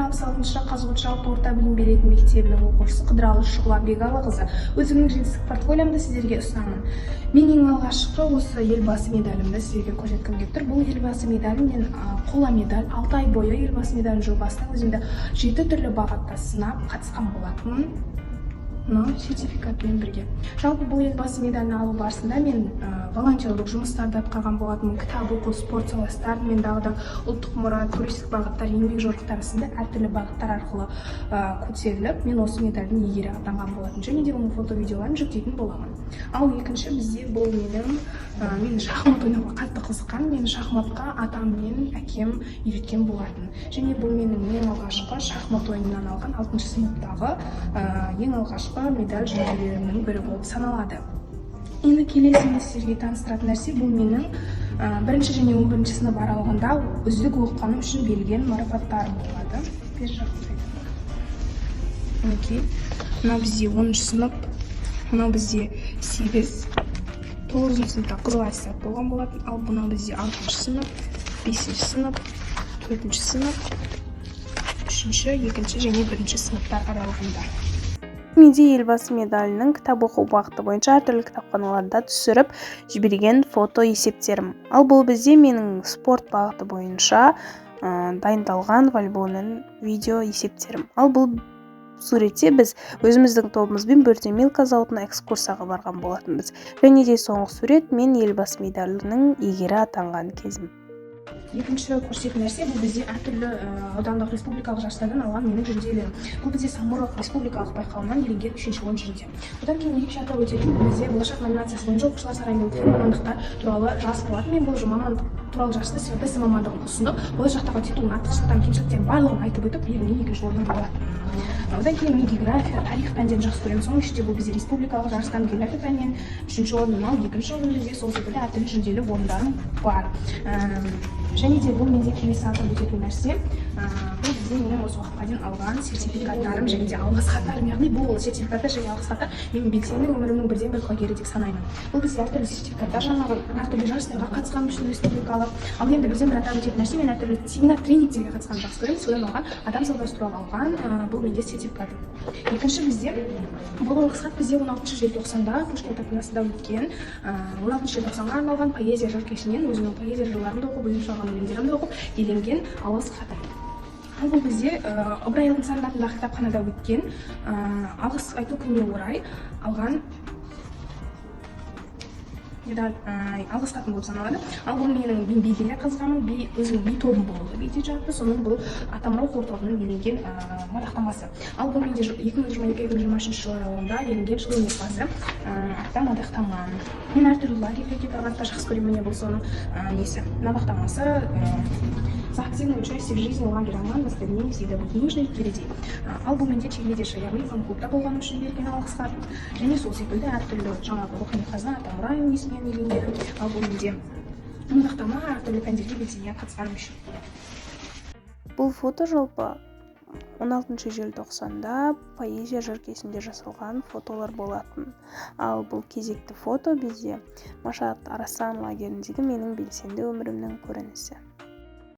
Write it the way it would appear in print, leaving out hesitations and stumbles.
66 Қазығұрт жалпы орта білім беретін мектебінің оқушысы Қыдыралы Шұғла Бегалықызы. Өзімнің жетістік портфолиомды сіздерге ұсынамын. Мен ең алғашқы осы елбасы медалімді сіздерге көрсеткім келіп тұр. Бұл елбасы медалі мен қола медаль. 6 ай бойы елбасы медалінің жобасына өзімді 7 түрлі бағытта сынап қатысқан болатынмын. Сертификатпен бірге. Жалпы бұл елбасы медалін алу барысында мен волонтерлік жұмыстарды атқарған болатынмын. Кітап оқу, спорт саласында мен да ұлттық мұра, туристік бағыттар, еңбек жорықтары сынды әртүрлі бағыттар арқылы көтеріліп, мен осы медальдің иегері атанған болатын. Және де оның фото-видеоларын жүктейтін боламын. Ал екінші бізде бұл мені шахмат ойнауға қатты қызыққан, мені шахматқа атам мен әкем үйреткен болатын. Және бұл менің ең алғашқы шахмат ойынынан алған 6 сыныптағы ең алғашқы медаль жүлделерімнің бірі болып саналады. Енді келесі мен сіздерге таныстыратын нәрсе бұл менің бірінші және 11-ші сынып аралығында үздік оқығаным үшін берілген марапаттарым болады. Бер жаққа. Мінекей, мынау бізде 10-ші сынып, мынау бізде 8, 9-ші сыныпта қызыл аттестат болған болатын. Ал мынау бізде 6-ші сынып, 5-ші сынып, 4-ші сынып, 3-ші, 2-ші және 1-ші сыныптар аралығында. Менде елбасы медалінің кітап оқу бағыты бойынша әртүрлі кітапханаларда түсіріп жіберген фото есептерім. Ал бұл бізде менің спорт бағыты бойынша дайындалған волейболның видео есептерім. Ал бұл суретте біз өзіміздің тобымызбен Бөртемелка зауытына экскурсияға барған болатынбыз. Және де соңғы сурет мен елбасы медалінің иегері атанған кезім. Екінші көрсететін нәрсе бұл бізде әртүрлі аудандық республикалық жарыстардан алған менің жүлделерім. Бұл бізде Самұрық республикалық байқауынан иеленген 3-10 жүлде. Одан кейін ерекше атап өтетін бізде болашақ номинациясы бойынша оқушылар сарайында өткен мамандықтар туралы жарыс болатын. Мен бұл мамандық туралы жарыста сіз мамандығын ұсындық. Болашақтағы титулын, артықшылықтарын, кемшіліктерін барлығын айтып өтіп, еліне 2-ші орын алатын. Одан кейін мен география, тарих пәндерін жақсы көремін. Соның ішінде бұл бізде республикалық жарыстан география пәнінен 3-ші орын ал, 2-ші орын бізде сол секілді әртүрлі жүлделі орындарым бар. Және де бұл менде келесі атап өтетін нәрсе, бұл бізде менің осы уақытқа дейін алған сертификаттарым және де алғыс хаттарым. Яғни бұл сертификаттар және алғыс хаттар менің белсенді өмірімнің бірден бір куәгері деп санаймын. Бұл бізде әртүрлі сертификаттар, жаңағы әртүрлі жарыстарға қатысқаным үшін республикалық. Ал енді бірден бір атап өтетін нәрсе, мен әртүрлі семинар тренингтерге қатысқанды жақсы көремін. Содан алған адам саудасы туралы алған бұл менде сертификатым. Екінші бізде бұл алғыс хат бізде 16 желтоқсанда Пушкин кітапханасында өткен 16 желтоқсанға арналған поэзия жыр кешінен өзімнің поэзия жырларымды оқып, өзім шығарған өлеңдерімді оқып еленген алғыс хаты. Ал бұл бізде Ыбырай Алтынсарин атындағы кітапханада өткен алғыс айту күніне орай алған алғыс хатым болып саналады. Ал бұл менің биге қызығамын, өзімнің би тобым болды. Биде жатты, соның бұл Атамұрау хор тобының еленген мадақтамасы. Ал бұл менде 2022-2023 жылы аралығында еленген жыл өнерпазы атты мадақтама. Мен әртүрлі лагерьлерге барғанды жақсы көремін. Міне бұл соның мадақтамасы. За активное участие в жизни лагеря роман «Воспоминания всегда будут нужны впереди». Ал бұл менде чегедеші, яғни фан-клубта болғаным үшін берген алғыс хат. Және сол секілді әртүрлі жаңағы рухани қазына Атамұрау есімімен еленген. Ал бұл менде мадақтама әртүрлі пәндерге белсене қатысқаным үшін. Бұл фото жалпы 16 желтоқсанда поэзия жыр кешінде жасалған фотолар болатын. Ал бұл кезекті фото бізде Машат Арасан лагеріндегі менің белсенді өмірімнің көрінісі.